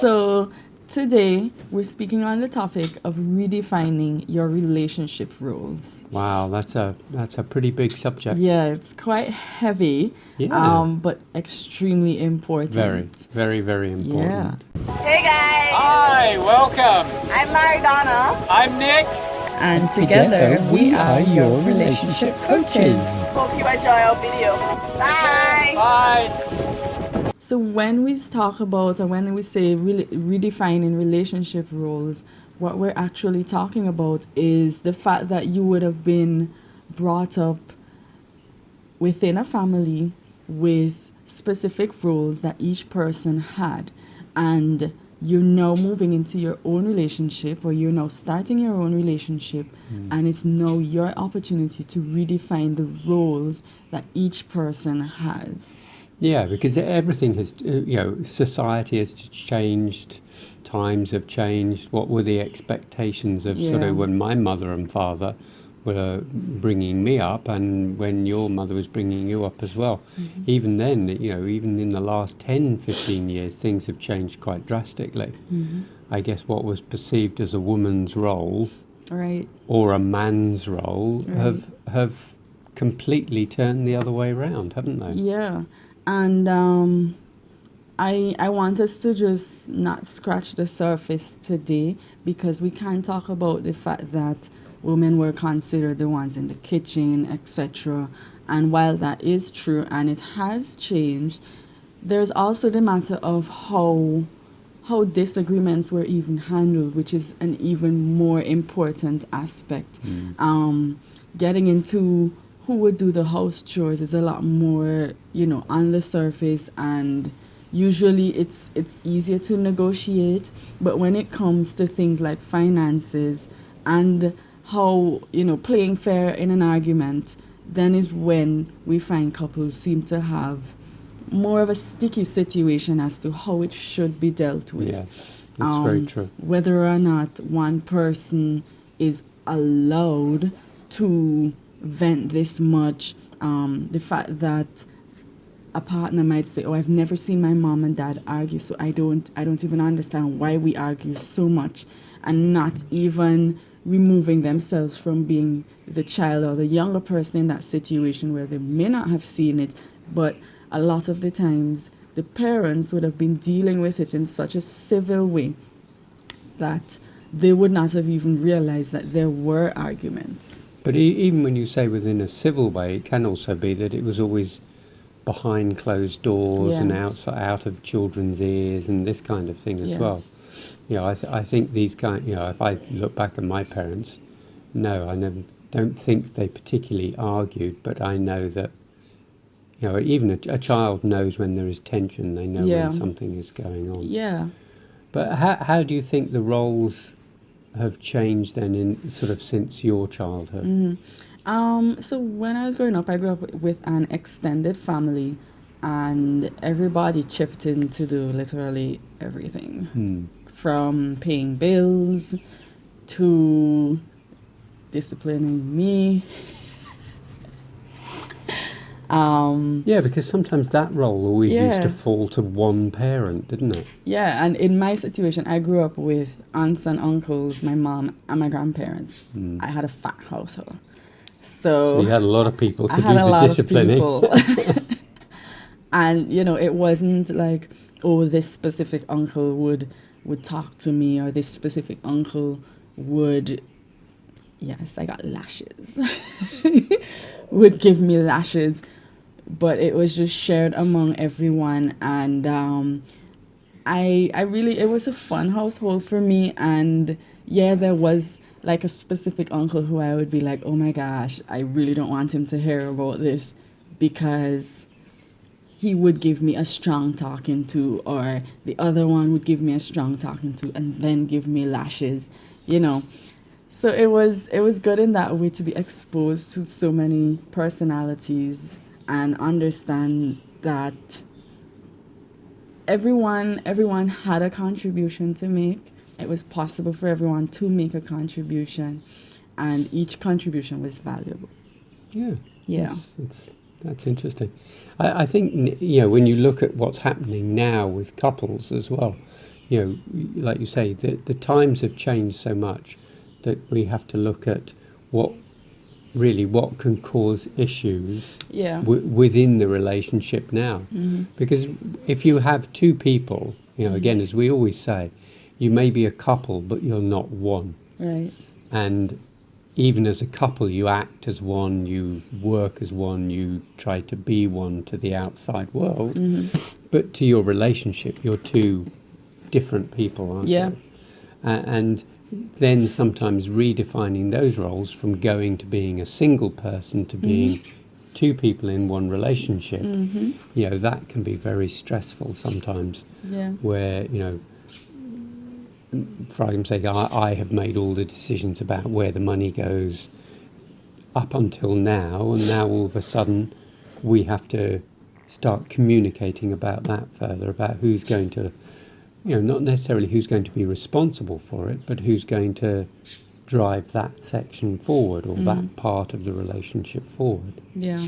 So today we're speaking on the topic of redefining your relationship roles. Wow, that's a pretty big subject. Yeah, it's quite heavy, Yeah. but extremely important. Very, very, very important. Hey guys, Hi, welcome. I'm Maradona. I'm Nick. And together we are your relationship coaches. Hope you enjoy our video. Bye. Bye. So when we talk about, or when we say redefining relationship roles, what we're actually talking about is the fact that you would have been brought up within a family with specific roles that each person had, and you're now moving into your own relationship, or you're now starting your own relationship, and it's now your opportunity to redefine the roles that each person has. Yeah, because everything has, society has changed, times have changed. What were the expectations of sort Yeah. of when my mother and father were bringing me up, and when your mother was bringing you up as well? Even then, even in the last 10, 15 years, things have changed quite drastically. I guess what was perceived as a woman's role Right. or a man's role Right. have completely turned the other way around, haven't they? Yeah. And I want us to just not scratch the surface today, because we can't talk about the fact that women were considered the ones in the kitchen, etc. And while that is true and it has changed, there's also the matter of how disagreements were even handled, which is an even more important aspect. Getting into who would do the house chores is a lot more, on the surface, and usually it's easier to negotiate. But when it comes to things like finances and how, playing fair in an argument, then is when we find couples seem to have more of a sticky situation as to how it should be dealt with. Yeah, that's very true. Whether or not one person is allowed to vent this much, the fact that a partner might say, "Oh, I've never seen my mom and dad argue, so I don't even understand why we argue so much," and not even removing themselves from being the child or the younger person in that situation where they may not have seen it, but a lot of the times the parents would have been dealing with it in such a civil way that they would not have even realized that there were arguments. But even when you say within a civil way, it can also be that it was always behind closed doors and out of children's ears and this kind of thing as well. I think these if I look back at my parents, no, I don't think they particularly argued, but I know that, even a child knows when there is tension, they know when something is going on. Yeah. But how do you think the roles have changed then in sort of since your childhood? So when I was growing up, I grew up with an extended family, and everybody chipped in to do literally everything. From paying bills to disciplining me. Yeah, because sometimes that role always used to Yeah. fall to one parent, didn't it? Yeah, and in my situation, I grew up with aunts and uncles, my mom, and my grandparents. I had a fat household. So you had a lot of people to I do had a the lot disciplining. of people. And, it wasn't like, oh, this specific uncle would talk to me, or this specific uncle would, yes, I got lashes, would give me lashes. But it was just shared among everyone, and I really, it was a fun household for me. And yeah, there was like a specific uncle who I would be like, oh my gosh, I really don't want him to hear about this, because he would give me a strong talking to, or the other one would give me a strong talking to and then give me lashes, So it was good in that way to be exposed to so many personalities and understand that everyone had a contribution to make. It was possible for everyone to make a contribution, and each contribution was valuable. Yeah. That's interesting. I think, when you look at what's happening now with couples as well, you know, like you say, the times have changed so much that we have to look at what can cause issues Yeah. within the relationship now. Because if you have two people, you know, again, as we always say, you may be a couple, but you're not one. Right. And even as a couple, you act as one, you work as one, you try to be one to the outside world. But to your relationship, you're two different people, aren't Yeah. you? And then sometimes redefining those roles from going to being a single person to being two people in one relationship, you know, that can be very stressful sometimes. Yeah. Where, you know, for argument's sake, I have made all the decisions about where the money goes up until now, and now all of a sudden we have to start communicating about that further, about who's going to, you know, not necessarily who's going to be responsible for it, but who's going to drive that section forward or that part of the relationship forward. Yeah.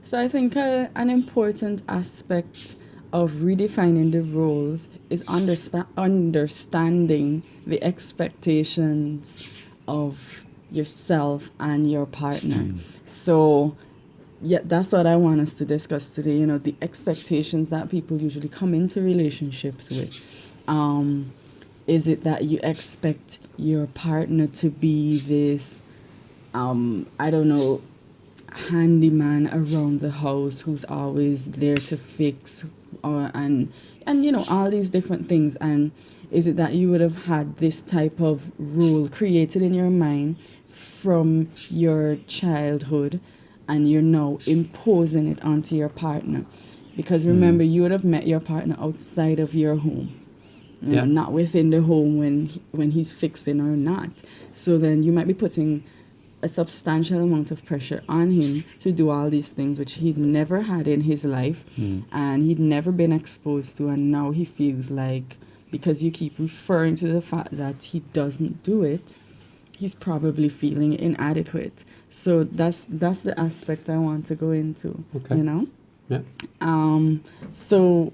So I think an important aspect of redefining the roles is understanding the expectations of yourself and your partner. So yeah, that's what I want us to discuss today, you know, the expectations that people usually come into relationships with. Is it that you expect your partner to be this, I don't know, handyman around the house who's always there to fix, and you know, all these different things? And is it that you would have had this type of rule created in your mind from your childhood and you're now imposing it onto your partner? Because remember, you would have met your partner outside of your home, you know, not within the home when he's fixing or not. So then you might be putting a substantial amount of pressure on him to do all these things which he'd never had in his life and he'd never been exposed to, and now he feels like, because you keep referring to the fact that he doesn't do it, he's probably feeling inadequate. So that's the aspect I want to go into. Okay. You know? Yeah. So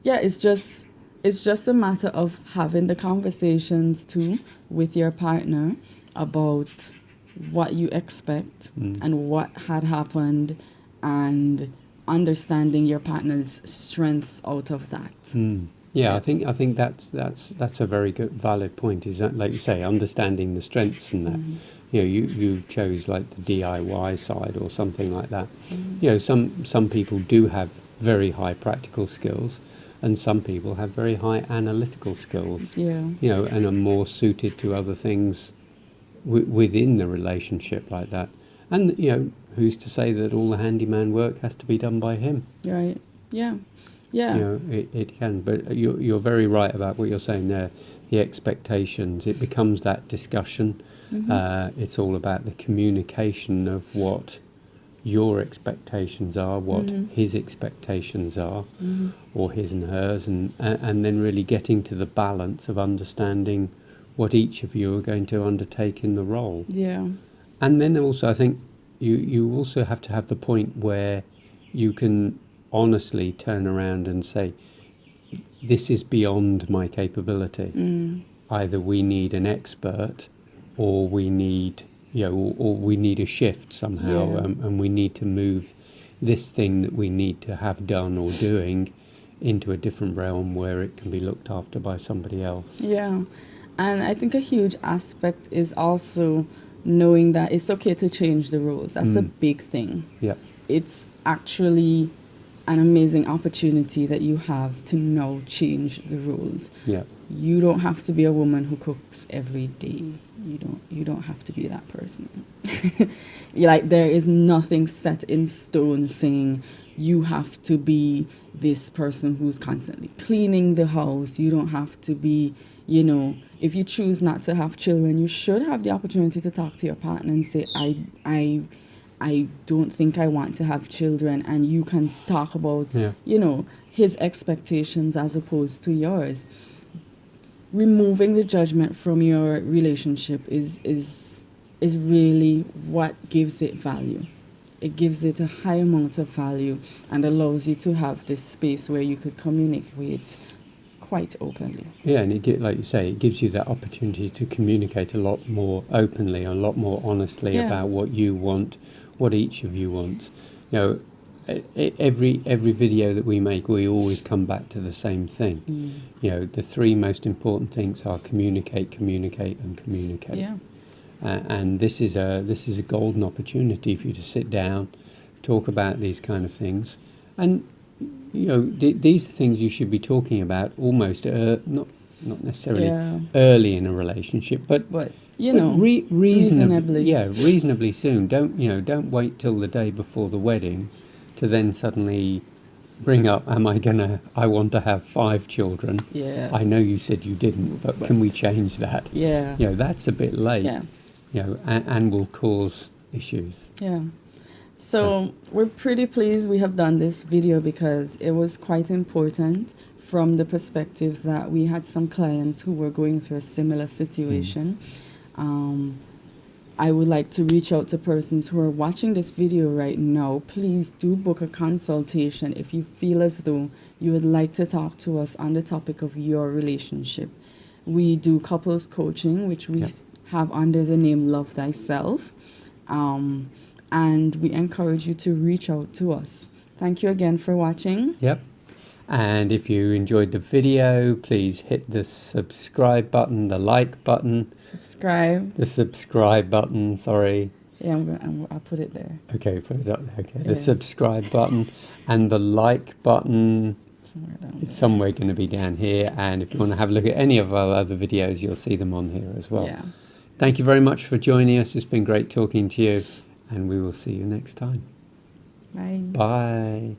yeah, it's just a matter of having the conversations too with your partner about what you expect and what had happened, and understanding your partner's strengths out of that. Yeah, I think that's a very good, valid point. Is that, like you say, understanding the strengths and that. You know, you chose like the DIY side or something like that. You know, some people do have very high practical skills, and some people have very high analytical skills. Yeah. You know, and are more suited to other things within the relationship like that. And you know, who's to say that all the handyman work has to be done by him? Right. Yeah. Yeah. You know, it can, but you're very right about what you're saying there. The expectations, it becomes that discussion. It's all about the communication of what your expectations are, what his expectations are, or his and hers, and then really getting to the balance of understanding what each of you are going to undertake in the role. Yeah. And then also, I think you also have to have the point where you can honestly turn around and say, this is beyond my capability. Either we need an expert, or we need, you know, or we need a shift somehow, and we need to move this thing that we need to have done or doing into a different realm where it can be looked after by somebody else. Yeah. And I think a huge aspect is also knowing that it's okay to change the rules. That's a big thing. Yeah. It's actually an amazing opportunity that you have to now change the rules. Yeah. You don't have to be a woman who cooks every day. You don't have to be that person. Like, there is nothing set in stone saying you have to be this person who's constantly cleaning the house. You don't have to be, you know, if you choose not to have children, you should have the opportunity to talk to your partner and say, I don't think I want to have children, and you can talk about, you know, his expectations as opposed to yours. Removing the judgment from your relationship is really what gives it value. It gives it a high amount of value and allows you to have this space where you could communicate quite openly. Yeah, and like you say, it gives you that opportunity to communicate a lot more openly, a lot more honestly about what you want, what each of you wants. You know, every video that we make, we always come back to the same thing. You know, the three most important things are communicate, communicate, and communicate. Yeah. And this is a golden opportunity for you to sit down, talk about these kind of things, and you know these are things you should be talking about almost not necessarily early in a relationship, but you know, reasonably. Yeah, reasonably soon. Don't wait till the day before the wedding to then suddenly bring up, I want to have 5 children. Yeah. I know you said you didn't, but can we change that? Yeah. You know, that's a bit late. Yeah. You know, and will cause issues. Yeah. So we're pretty pleased we have done this video because it was quite important from the perspective that we had some clients who were going through a similar situation. I would like to reach out to persons who are watching this video right now. Please do book a consultation if you feel as though you would like to talk to us on the topic of your relationship. We do couples coaching, which we have under the name Love Thyself. And we encourage you to reach out to us. Thank you again for watching. Yep. And if you enjoyed the video, please hit the subscribe button, the like button. The subscribe button, sorry. Yeah, I'll put it there. Okay, put it up there. Okay. The subscribe button and the like button is somewhere going to be down here. And if you want to have a look at any of our other videos, you'll see them on here as well. Yeah. Thank you very much for joining us. It's been great talking to you, and we will see you next time. Bye. Bye.